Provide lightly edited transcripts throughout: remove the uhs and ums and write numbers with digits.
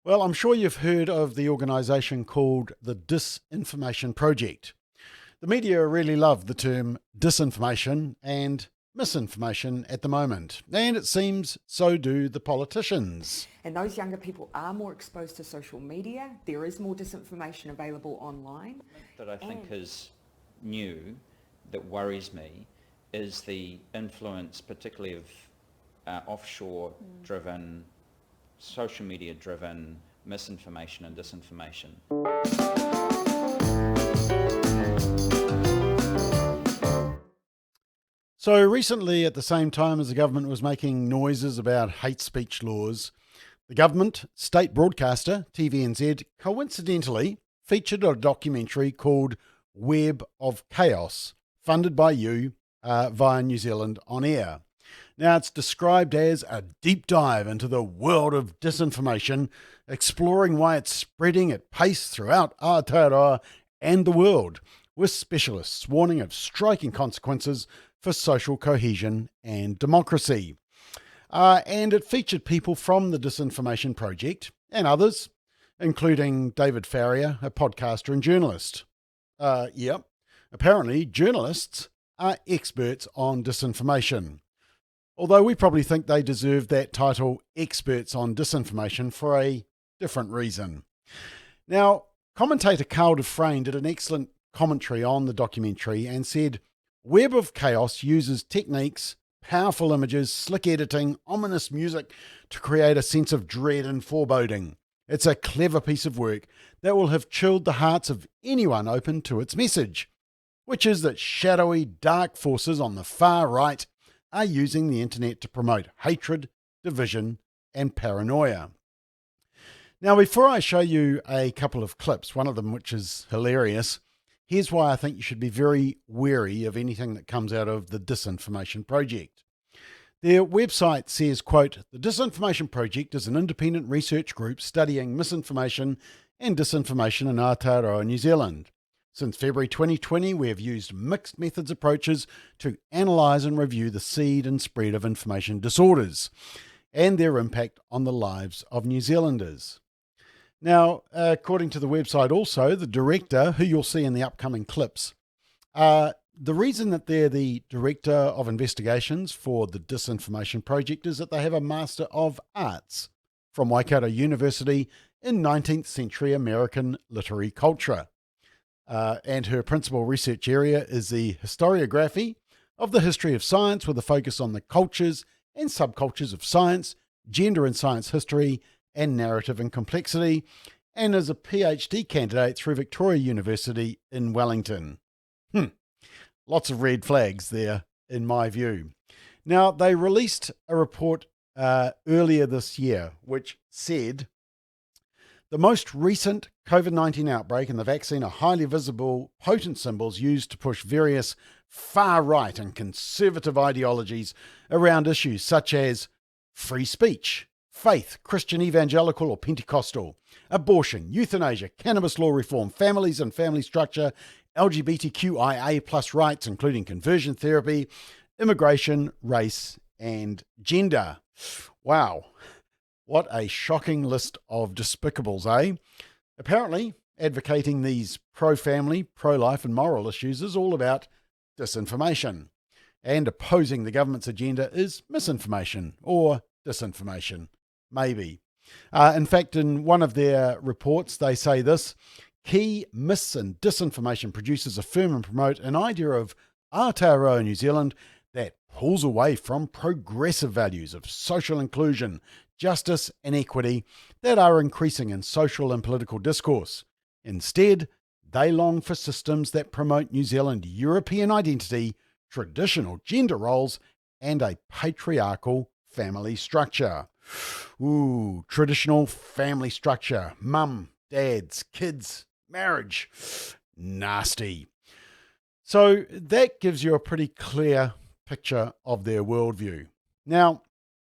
Well, I'm sure you've heard of the organisation called the Disinformation Project. The media really love the term disinformation and misinformation at the moment, and it seems so do the politicians. And those younger people are more exposed to social media. There is more disinformation available online. That I think is new, that worries me, is the influence particularly of offshore-driven, social media-driven misinformation and disinformation. So recently, at the same time as the government was making noises about hate speech laws, the government state broadcaster, TVNZ, coincidentally featured a documentary called Web of Chaos, funded by you via New Zealand On Air. Now, it's described as a deep dive into the world of disinformation, exploring why it's spreading at pace throughout Aotearoa and the world, with specialists warning of striking consequences for social cohesion and democracy. And it featured people from the Disinformation Project and others, including David Farrier, a podcaster and journalist. Apparently journalists are experts on disinformation, although we probably think they deserve that title, experts on disinformation, for a different reason. Now, commentator Carl Dufresne did an excellent commentary on the documentary and said, Web of Chaos uses techniques, powerful images, slick editing, ominous music to create a sense of dread and foreboding. It's a clever piece of work that will have chilled the hearts of anyone open to its message, which is that shadowy, dark forces on the far right are using the internet to promote hatred, division, and paranoia. Now, before I show you a couple of clips, one of them which is hilarious, here's why I think you should be very wary of anything that comes out of the Disinformation Project. Their website says, quote, "The Disinformation Project is an independent research group studying misinformation and disinformation in Aotearoa, New Zealand. Since February 2020, we have used mixed methods approaches to analyse and review the seed and spread of information disorders and their impact on the lives of New Zealanders." Now, according to the website also, the director, who you'll see in the upcoming clips, the reason that they're the director of investigations for the Disinformation Project is that they have a Master of Arts from Waikato University in 19th century American literary culture. And her principal research area is the historiography of the history of science, with a focus on the cultures and subcultures of science, gender and science history, and narrative and complexity, and is a PhD candidate through Victoria University in Wellington. Lots of red flags there, in my view. Now, they released a report earlier this year which said the most recent COVID-19 outbreak and the vaccine are highly visible, potent symbols used to push various far-right and conservative ideologies around issues such as free speech, faith, Christian evangelical or Pentecostal, abortion, euthanasia, cannabis law reform, families and family structure, LGBTQIA plus rights, including conversion therapy, immigration, race, and gender. Wow. What a shocking list of despicables, eh? Apparently, advocating these pro-family, pro-life and moral issues is all about disinformation. And opposing the government's agenda is misinformation or disinformation. Maybe. In fact, in one of their reports, they say this: key mis and disinformation producers affirm and promote an idea of Aotearoa, New Zealand, that pulls away from progressive values of social inclusion, justice and equity that are increasing in social and political discourse. Instead, they long for systems that promote New Zealand European identity, traditional gender roles, and a patriarchal family structure. Ooh, traditional family structure. Mum, dads, kids, marriage. Nasty. So that gives you a pretty clear picture of their worldview. Now,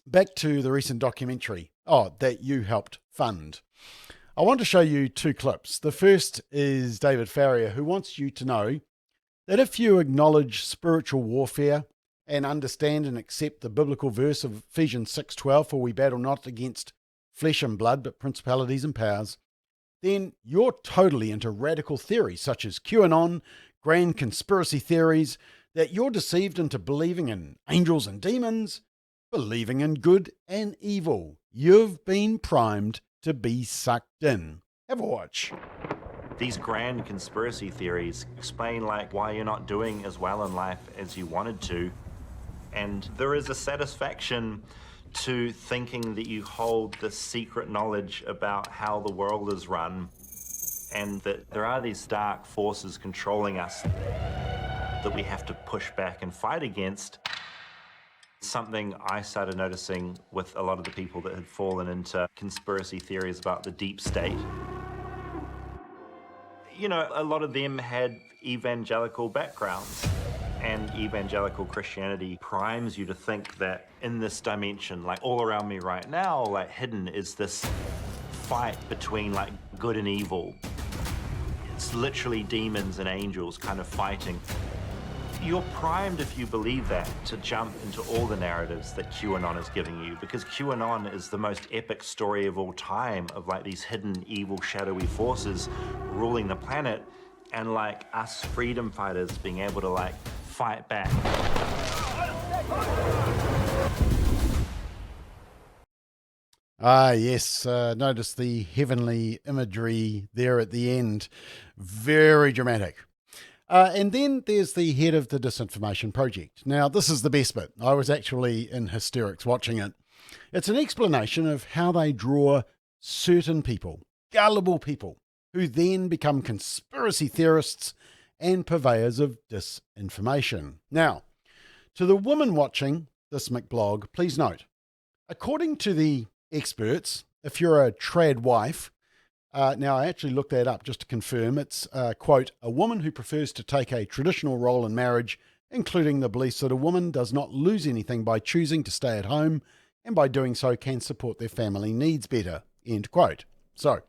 back to the recent documentary that you helped fund. I want to show you two clips. The first is David Farrier, who wants you to know that if you acknowledge spiritual warfare and understand and accept the biblical verse of Ephesians 6:12, for we battle not against flesh and blood, but principalities and powers, then you're totally into radical theories such as QAnon, grand conspiracy theories, that you're deceived into believing in angels and demons, believing in good and evil. You've been primed to be sucked in. Have a watch. These grand conspiracy theories explain why you're not doing as well in life as you wanted to. And there is a satisfaction to thinking that you hold this secret knowledge about how the world is run, and that there are these dark forces controlling us that we have to push back and fight against. Something I started noticing with a lot of the people that had fallen into conspiracy theories about the deep state. You know, a lot of them had evangelical backgrounds, and evangelical Christianity primes you to think that in this dimension, all around me right now, hidden is this fight between good and evil. It's literally demons and angels kind of fighting. You're primed, if you believe that, to jump into all the narratives that QAnon is giving you, because QAnon is the most epic story of all time of these hidden evil shadowy forces ruling the planet, and us freedom fighters being able to fight back. Ah, yes. Notice the heavenly imagery there at the end. Very dramatic. And then there's the head of the Disinformation Project. Now, this is the best bit. I was actually in hysterics watching it. It's an explanation of how they draw certain people, gullible people, who then become conspiracy theorists and purveyors of disinformation. Now, to the woman watching this McBLOG, please note, according to the experts, if you're a trad wife, now I actually looked that up just to confirm, it's, quote, a woman who prefers to take a traditional role in marriage, including the beliefs that a woman does not lose anything by choosing to stay at home, and by doing so can support their family needs better, end quote. So,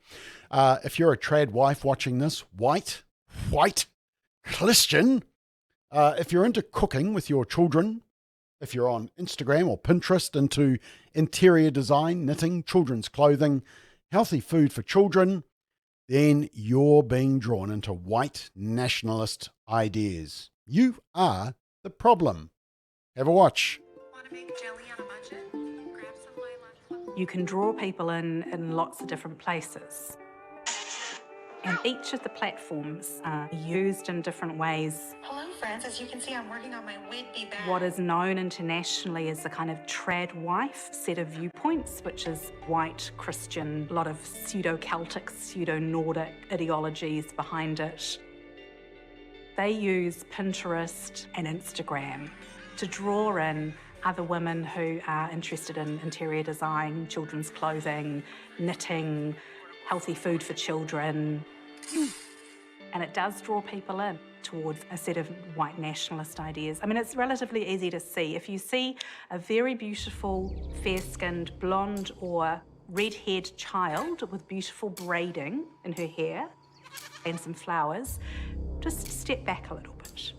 if you're a trad wife watching this, white, Christian, if you're into cooking with your children, if you're on Instagram or Pinterest into interior design, knitting, children's clothing, healthy food for children, then you're being drawn into white nationalist ideas. You are the problem. Have a watch. Want to make jelly on a budget? Grab some lilac. You can draw people in lots of different places. And each of the platforms are used in different ways. Hello, friends. As you can see, I'm working on my would-be bag. What is known internationally as the kind of trad wife set of viewpoints, which is white, Christian, a lot of pseudo-Celtic, pseudo-Nordic ideologies behind it. They use Pinterest and Instagram to draw in other women who are interested in interior design, children's clothing, knitting, healthy food for children. And it does draw people in towards a set of white nationalist ideas. I mean, it's relatively easy to see. If you see a very beautiful, fair-skinned, blonde or red-haired child with beautiful braiding in her hair and some flowers, just step back a little bit.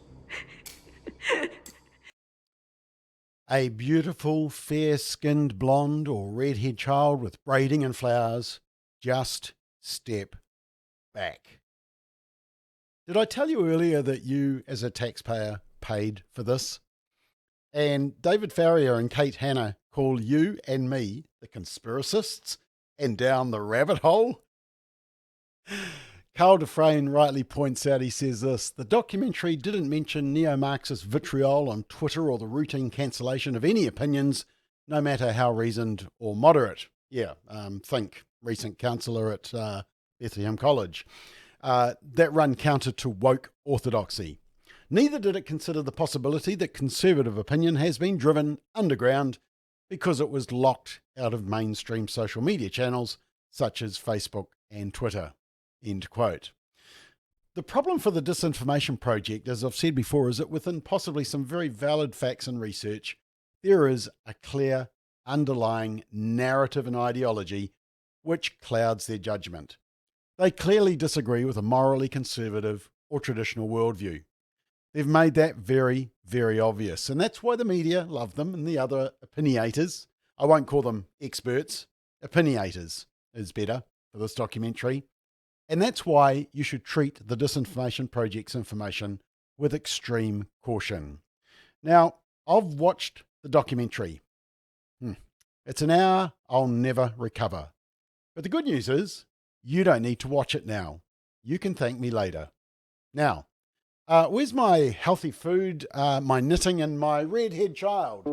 A beautiful, fair-skinned blonde or red-haired child with braiding and flowers, just step back. Did I tell you earlier that you, as a taxpayer, paid for this? And David Farrier and Kate Hanna call you and me the conspiracists and down the rabbit hole? Carl Dufresne rightly points out, he says this, the documentary didn't mention neo-Marxist vitriol on Twitter or the routine cancellation of any opinions, no matter how reasoned or moderate. Yeah, think recent councillor at Bethlehem College. That run counter to woke orthodoxy. Neither did it consider the possibility that conservative opinion has been driven underground because it was locked out of mainstream social media channels such as Facebook and Twitter. End quote. The problem for the Disinformation Project, as I've said before, is that within possibly some very valid facts and research, there is a clear underlying narrative and ideology which clouds their judgment. They clearly disagree with a morally conservative or traditional worldview. They've made that very, very obvious, and that's why the media love them and the other opinionators. I won't call them experts Opinionators is better for this documentary. And that's why you should treat the Disinformation Project's information with extreme caution. Now, I've watched the documentary. It's an hour I'll never recover. But the good news is, you don't need to watch it now. You can thank me later. Now, where's my healthy food, my knitting, and my redhead child?